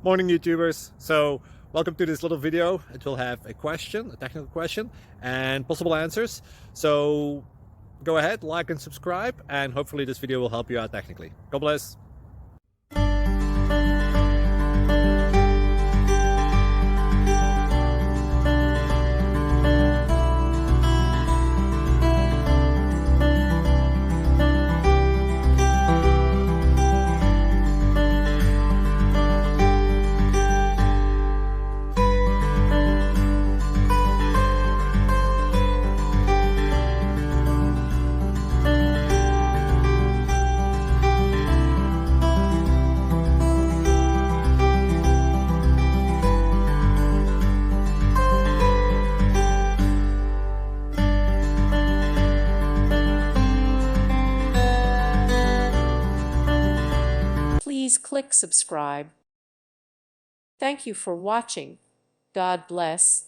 Morning YouTubers. So welcome to this little video. It will have a question, a technical question, and possible answers. So go ahead, like and subscribe, and hopefully this video will help you out technically. God bless. Please click subscribe. Thank you for watching. God bless.